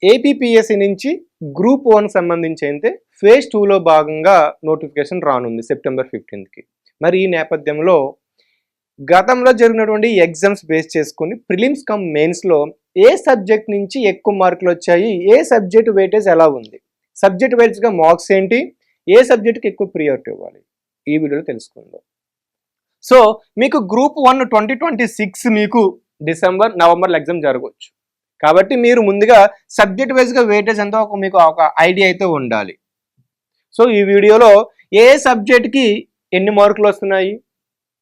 APPSC నుంచి group 1 సంబంధించి అయితే ఫేజ్ 2లో భాగంగా నోటిఫికేషన్ రానుంది సెప్టెంబర్ 15కి. మరి ఈ నేపథ్యంలో గతంలో జరిగినటువంటి ఎగ్జామ్స్ బేస్ చేసుకుని ప్రిలిమ్స్ కమ్ మెయిన్స్లో ఏ సబ్జెక్ట్ నుంచి ఎక్కువ మార్కులు వచ్చాయి, ఏ సబ్జెక్ట్ వెయిటేజ్ ఎలా ఉంది, సబ్జెక్ట్ వైజ్గా మార్క్స్ ఏంటి, ఏ సబ్జెక్ట్కి ఎక్కువ ప్రియారిటీ ఇవ్వాలి, ఈ వీడియోలో తెలుసుకుందాం. సో మీకు గ్రూప్ 1 2026 మీకు డిసెంబర్ నవంబర్లో ఎగ్జామ్ జరగవచ్చు. కాబట్టి మీరు ముందుగా సబ్జెక్ట్ వైజ్గా వెయిటేజ్ ఎంతో మీకు ఒక ఐడియా అయితే ఉండాలి. సో ఈ వీడియోలో ఏ సబ్జెక్ట్కి ఎన్ని మార్కులు వస్తున్నాయి,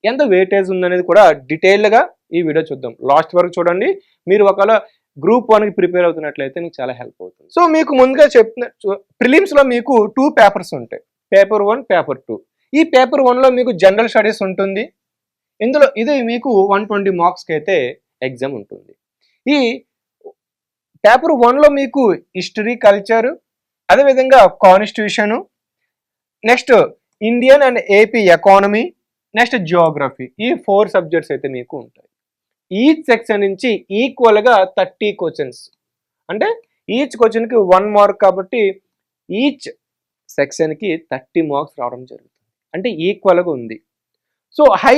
ఎంత వెయిటేజ్ ఉందనేది కూడా డీటెయిల్గా ఈ వీడియో చూద్దాం. లాస్ట్ వరకు చూడండి. మీరు ఒకవేళ గ్రూప్ 1కి ప్రిపేర్ అవుతున్నట్లయితే మీకు చాలా హెల్ప్ అవుతుంది. సో మీకు ముందుగా చెప్పిన ప్రిలిమ్స్లో మీకు 2 పేపర్స్ ఉంటాయి, పేపర్ 1, పేపర్ 2. ఈ పేపర్ 1లో మీకు జనరల్ స్టడీస్ ఉంటుంది. ఇందులో ఇది మీకు 120 మార్క్స్కి అయితే ఎగ్జామ్ ఉంటుంది. ఈ పేపర్ 1లో మీకు హిస్టరీ, కల్చర్, అదేవిధంగా constitution, next Indian and AP economy, next Geography, ఈ 4 సబ్జెక్ట్స్ అయితే మీకు ఉంటాయి. ఈచ్ సెక్షన్ నుంచి ఈక్వల్గా 30 క్వశ్చన్స్, అంటే ఈచ్ క్వశ్చన్కి 1 మార్క్, కాబట్టి ఈచ్ సెక్షన్కి 30 మార్క్స్ రావడం జరుగుతుంది, అంటే ఈక్వల్గా ఉంది. సో హై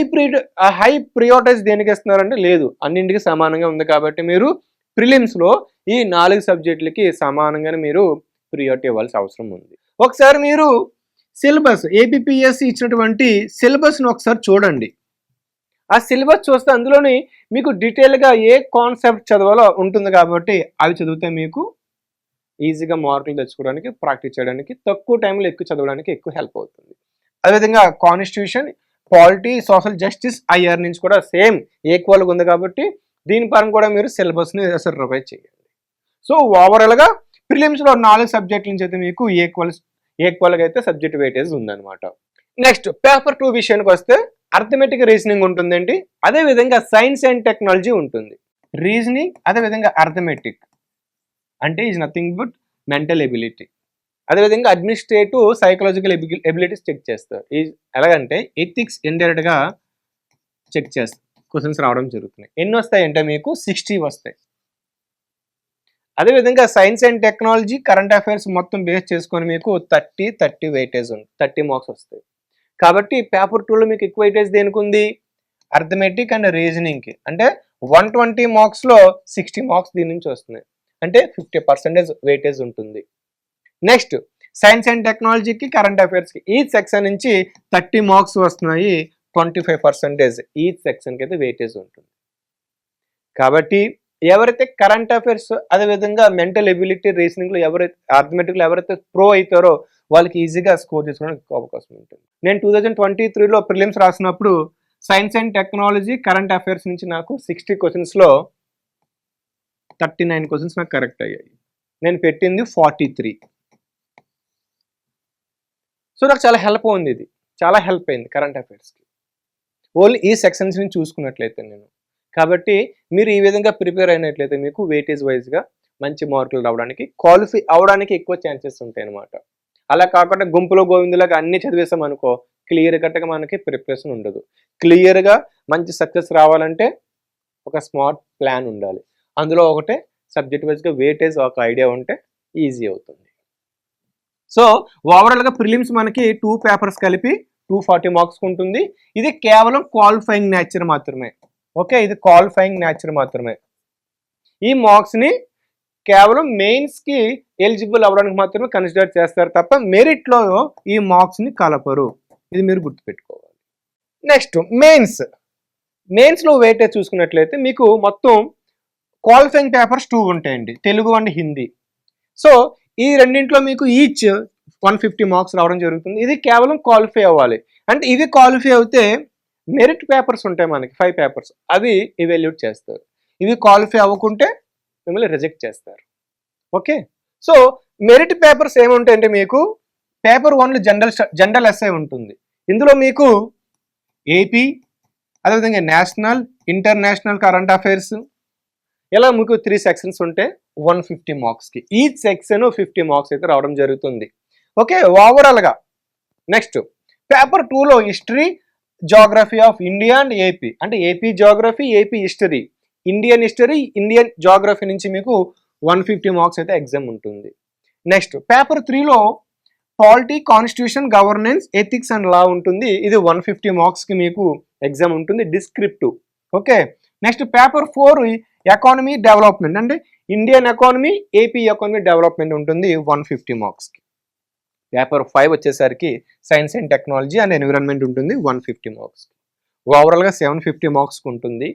ప్రియారిటైజ్ దేనికి ఇస్తున్నారంటే లేదు, అన్నింటికి సమానంగా ఉంది. కాబట్టి మీరు ప్రిలిమ్స్లో ఈ 4 సబ్జెక్టులకి సమానంగానే మీరు ప్రియారిటీ ఇవ్వాల్సిన అవసరం ఉంది. ఒకసారి మీరు సిలబస్ ఏపీపీఎస్సీ ఇచ్చినటువంటి సిలబస్ను ఒకసారి చూడండి. ఆ సిలబస్ చూస్తే అందులోని మీకు డీటెయిల్గా ఏ కాన్సెప్ట్ చదవాలో ఉంటుంది. కాబట్టి అవి చదివితే మీకు ఈజీగా మార్కులు తెచ్చుకోవడానికి, ప్రాక్టీస్ చేయడానికి, తక్కువ టైంలో ఎక్కువ చదవడానికి ఎక్కువ హెల్ప్ అవుతుంది. అదేవిధంగా constitution, polity, social justice, IR నుంచి కూడా సేమ్ ఈక్వల్గా ఉంది. కాబట్టి దీని పరంగా కూడా మీరు సిలబస్ని అసలు రివైజ్ చేయండి. సో ఓవరాల్గా ప్రిలిమ్స్లో 4 సబ్జెక్టుల నుంచి అయితే మీకు ఈక్వల్గా అయితే సబ్జెక్ట్ వెయిటేజ్ ఉందన్నమాట. నెక్స్ట్ పేపర్ 2 విషయానికి వస్తే అర్థమెటిక్ రీజనింగ్ ఉంటుందండి. అదేవిధంగా సైన్స్ అండ్ టెక్నాలజీ ఉంటుంది. రీజనింగ్ అదేవిధంగా అర్థమెటిక్ అంటే is nothing but mental ability. అదేవిధంగా అడ్మినిస్ట్రేటివ్, సైకలాజికల్ ఎబిలిటీస్ చెక్ చేస్తారు. ఎలాగంటే ఎథిక్స్ ఇండైరెక్ట్గా చెక్ చేస్తారు. క్వశ్చన్స్ రావడం జరుగుతున్నాయి. ఎన్ని వస్తాయి అంటే మీకు 60 వస్తాయి. అదేవిధంగా science and technology, current affairs మొత్తం బేస్ చేసుకొని మీకు 30 వెయిటేజ్ ఉంది, 30 మార్క్స్ వస్తాయి. కాబట్టి పేపర్ 2లో మీకు ఎక్కువ వెయిటేజ్ దేనికి ఉంది, అర్థమెటిక్ అండ్ రీజనింగ్కి. అంటే 120 మార్క్స్లో 60 మార్క్స్ దీని నుంచి వస్తున్నాయి, అంటే 50% వెయిటేజ్ ఉంటుంది. నెక్స్ట్ సైన్స్ అండ్ టెక్నాలజీకి, కరెంట్ అఫైర్స్కి ఈ సెక్షన్ నుంచి 30 మార్క్స్ వస్తున్నాయి, 25% ఈచ్ సెక్షన్కి అయితే వెయిటేజ్ ఉంటుంది. కాబట్టి ఎవరైతే కరెంట్ అఫైర్స్ అదేవిధంగా మెంటల్ ఎబిలిటీ, రీజనింగ్లో ఎవరైతే అర్థమెటిక్లో ఎవరైతే ప్రో అవుతారో వాళ్ళకి ఈజీగా స్కోర్ చేసుకోవడానికి అవకాశం ఉంటుంది. నేను 2023లో ప్రిలిమ్స్ రాసినప్పుడు science and technology, current affairs నుంచి నాకు 60 క్వశ్చన్స్లో 39 క్వశ్చన్స్ నాకు కరెక్ట్ అయ్యాయి. నేను పెట్టింది 43. సో నాకు చాలా హెల్ప్ ఉంది, ఇది చాలా హెల్ప్ అయింది కరెంట్ అఫైర్స్కి, ఓన్లీ ఈ సెక్షన్స్ నుంచి చూసుకున్నట్లయితే నేను. కాబట్టి మీరు ఈ విధంగా ప్రిపేర్ అయినట్లయితే మీకు వెయిటేజ్ వైజ్గా మంచి మార్కులు రావడానికి, క్వాలిఫై అవడానికి ఎక్కువ ఛాన్సెస్ ఉంటాయి అన్నమాట. అలా కాకుండా గుంపులో గోవిందులాగా అన్ని చదివేసాం అనుకో, క్లియర్ కట్గా మనకి ప్రిపరేషన్ ఉండదు. క్లియర్గా మంచి సక్సెస్ రావాలంటే ఒక స్మార్ట్ ప్లాన్ ఉండాలి. అందులో ఒకటే సబ్జెక్ట్ వైజ్గా వెయిటేజ్ ఒక ఐడియా ఉంటే ఈజీ అవుతుంది. సో ఓవరాల్గా ప్రిలిమ్స్ మనకి 2 పేపర్స్ కలిపి 240 మార్క్స్ ఉంటుంది. ఇది కేవలం క్వాలిఫైయింగ్ నేచర్ మాత్రమే. ఓకే, ఇది క్వాలిఫైయింగ్ నేచర్ మాత్రమే. ఈ మార్క్స్ని కేవలం మెయిన్స్కి ఎలిజిబుల్ అవ్వడానికి మాత్రమే కన్సిడర్ చేస్తారు తప్ప మెరిట్లో ఈ మార్క్స్ని కలపరు. ఇది మీరు గుర్తుపెట్టుకోవాలి. నెక్స్ట్ మెయిన్స్లో వెయిటేజ్ చూసుకున్నట్లయితే మీకు మొత్తం క్వాలిఫైయింగ్ పేపర్స్ 2 ఉంటాయండి, తెలుగు అండ్ హిందీ. సో ఈ రెండింటిలో మీకు ఈచ్ 150 మార్క్స్ రావడం జరుగుతుంది. ఇది కేవలం క్వాలిఫై అవ్వాలి. అంటే ఇవి క్వాలిఫై అవుతే మెరిట్ పేపర్స్ ఉంటాయి మనకి 5 పేపర్స్, అవి ఎవాల్యుయేట్ చేస్తారు. ఇవి క్వాలిఫై అవ్వకుంటే మిమ్మల్ని రిజెక్ట్ చేస్తారు. ఓకే, సో మెరిట్ పేపర్స్ ఏముంటాయంటే మీకు పేపర్ 1లో జనరల్ ఎస్ఐ ఉంటుంది. ఇందులో మీకు ఏపీ అదేవిధంగా నేషనల్, ఇంటర్నేషనల్ కరెంట్ అఫైర్స్, ఇలా మీకు 3 సెక్షన్స్ ఉంటే 150 మార్క్స్కి ఈచ్ సెక్షన్ 50 మార్క్స్ అయితే రావడం జరుగుతుంది. ఓకే, ఓవరాల్గా నెక్స్ట్ పేపర్ 2లో history, geography of India and AP, అంటే AP geography, AP history, Indian history, Indian geography నుంచి మీకు 150 మార్క్స్ అయితే ఎగ్జామ్ ఉంటుంది. నెక్స్ట్ పేపర్ 3లో polity, constitution, governance, ethics and law ఉంటుంది. ఇది 150 మార్క్స్కి మీకు ఎగ్జామ్ ఉంటుంది, descriptive. Okay. Next paper 4 economy development, అంటే Indian economy, AP economy development ఉంటుంది 150 మార్క్స్కి. పేపర్ 5 వచ్చేసరికి science and technology and environment ఉంటుంది 150 మార్క్స్. ఓవరాల్గా 750 మార్క్స్కి ఉంటుంది.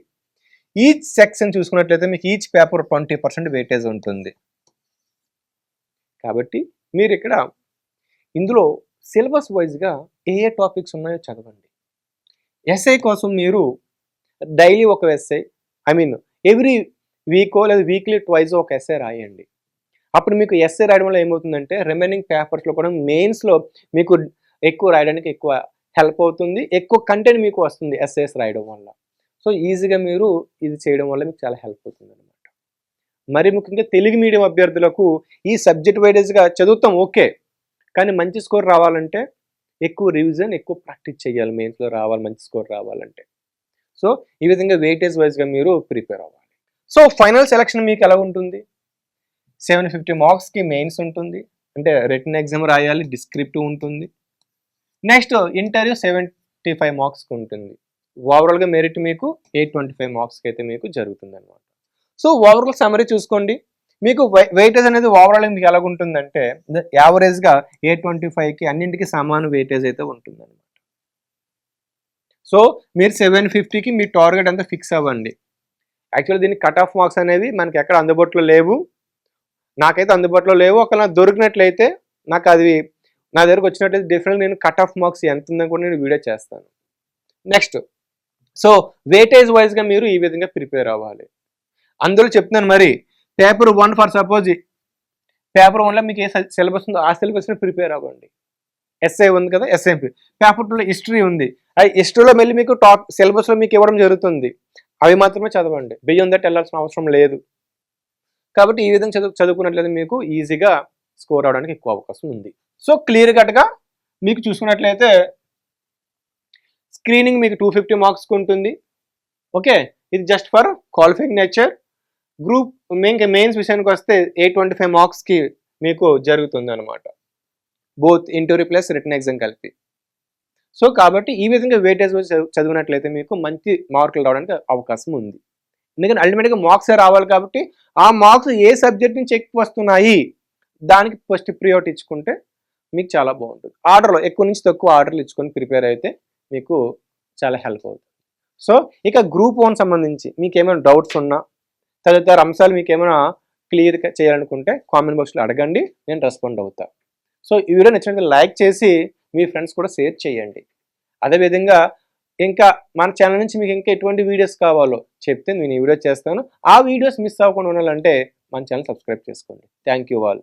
ఈచ్ సెక్షన్ చూసుకున్నట్లయితే మీకు ఈచ్ పేపర్ 20% వెయిటేజ్ ఉంటుంది. కాబట్టి మీరు ఇక్కడ ఇందులో సిలబస్ వైజ్గా ఏ టాపిక్స్ ఉన్నాయో చదవండి. ఎస్ఐ కోసం మీరు డైలీ ఒక ఎస్ఐ, ఎవ్రీ వీకో లేదా వీక్లీ ట్వైస్ ఒక ఎస్ఐ రాయండి. అప్పుడు మీకు ఎస్ఏ రాయడం వల్ల ఏమవుతుందంటే రిమైనింగ్ పేపర్స్లో కూడా మెయిన్స్లో మీకు ఎక్కువ రాయడానికి ఎక్కువ హెల్ప్ అవుతుంది, ఎక్కువ కంటెంట్ మీకు వస్తుంది ఎస్ఏస్ రాయడం వల్ల. సో ఈజీగా మీరు ఇది చేయడం వల్ల మీకు చాలా హెల్ప్ అవుతుంది అనమాట. మరి ముఖ్యంగా తెలుగు మీడియం అభ్యర్థులకు ఈ సబ్జెక్ట్ వైడేజ్గా చదువుతాం ఓకే, కానీ మంచి స్కోర్ రావాలంటే ఎక్కువ రివిజన్, ఎక్కువ ప్రాక్టీస్ చేయాలి, మెయిన్స్లో రావాలి, మంచి స్కోర్ రావాలంటే. సో ఈ విధంగా వెయిటేజ్ వైజ్గా మీరు ప్రిపేర్ అవ్వాలి. సో ఫైనల్ సెలక్షన్ మీకు ఎలా ఉంటుంది? 750 మార్క్స్కి మెయిన్స్ ఉంటుంది, అంటే రిటన్ ఎగ్జామ్ రాయాలి, డిస్క్రిప్టివ్ ఉంటుంది. నెక్స్ట్ ఇంటర్వ్యూ 75 మార్క్స్కి ఉంటుంది. ఓవరాల్గా మెరిట్ మీకు 825 మార్క్స్కి అయితే మీకు జరుగుతుంది అనమాట. సో ఓవరాల్ సమరీ చూసుకోండి. మీకు వెయిటేజ్ అనేది ఓవరాల్ మీకు ఎలాగుంటుందంటే యావరేజ్గా 825కి అన్నింటికి సమాన వెయిటేజ్ అయితే ఉంటుంది అనమాట. సో మీరు 750కి మీ టార్గెట్ అంతా ఫిక్స్ అవ్వండి. యాక్చువల్లీ దీనికి కట్ ఆఫ్ మార్క్స్ అనేవి మనకి ఎక్కడ అందుబాటులో లేవు, నాకైతే అందుబాటులో లేవు. ఒకవేళ నాకు దొరికినట్లయితే నాకు అది నా దగ్గరకు వచ్చినట్లయితే డెఫినెట్గా నేను కట్ ఆఫ్ మార్క్స్ ఎంత ఉందని కూడా నేను వీడియో చేస్తాను. నెక్స్ట్ సో వెయిటేజ్ వైజ్గా మీరు ఈ విధంగా ప్రిపేర్ అవ్వాలి. అందులో చెప్తున్నాను మరి పేపర్ 1 ఫర్ సపోజ్ పేపర్ 1లో మీకు ఏ సిలబస్ ఉందో ఆ సిలబస్ని ప్రిపేర్ అవ్వండి. ఎస్ఐ ఉంది కదా, ఎస్ఐపి. పేపర్ 2లో హిస్టరీ ఉంది, అది హిస్టరీలో మళ్ళీ మీకు టాప్ సిలబస్లో మీకు ఇవ్వడం జరుగుతుంది, అవి మాత్రమే చదవండి, బియ్యం దట్ వెళ్ళాల్సిన అవసరం లేదు. కాబట్టి ఈ విధంగా చదువుకున్నట్లయితే మీకు ఈజీగా స్కోర్ అవడానికి ఎక్కువ అవకాశం ఉంది. సో క్లియర్ కట్గా మీకు చూసుకున్నట్లయితే స్క్రీనింగ్ మీకు 250 మార్క్స్కి ఉంటుంది. ఓకే, ఇది just for qualifying nature. Group mains విషయానికి వస్తే 825 మార్క్స్కి మీకు జరుగుతుంది అనమాట, both interview plus written exam కలిపి. సో కాబట్టి ఈ విధంగా వెయిటేజ్ చదివినట్లయితే మీకు మంచి మార్కులు రావడానికి అవకాశం ఉంది. ఎందుకంటే అల్టిమేట్గా మార్క్సే రావాలి కాబట్టి ఆ మార్క్స్ ఏ సబ్జెక్ట్ నుంచి ఎక్కువ వస్తున్నాయి దానికి ఫస్ట్ ప్రియారిటీ ఇచ్చుకుంటే మీకు చాలా బాగుంటుంది. ఆర్డర్లో ఎక్కువ నుంచి తక్కువ ఆర్డర్లు ఇచ్చుకొని ప్రిపేర్ అయితే మీకు చాలా హెల్ప్ అవుతుంది. సో ఇక గ్రూప్ 1 సంబంధించి మీకు ఏమైనా డౌట్స్ ఉన్నా తదితర అంశాలు మీకు ఏమైనా క్లియర్ చేయాలనుకుంటే కామెంట్ బాక్స్లో అడగండి, నేను రెస్పాండ్ అవుతా. సో ఈ వీడియో నచ్చినట్లయితే లైక్ చేసి మీ ఫ్రెండ్స్ కూడా షేర్ చేయండి. అదేవిధంగా ఇంకా మన ఛానల్ నుంచి మీకు ఇంకా ఎటువంటి వీడియోస్ కావాలో చెప్తే నేను ఈ వీడియో చేస్తాను. ఆ వీడియోస్ మిస్ అవ్వకుండా ఉండాలంటే మన ఛానల్ సబ్స్క్రైబ్ చేసుకోండి. Thank you all.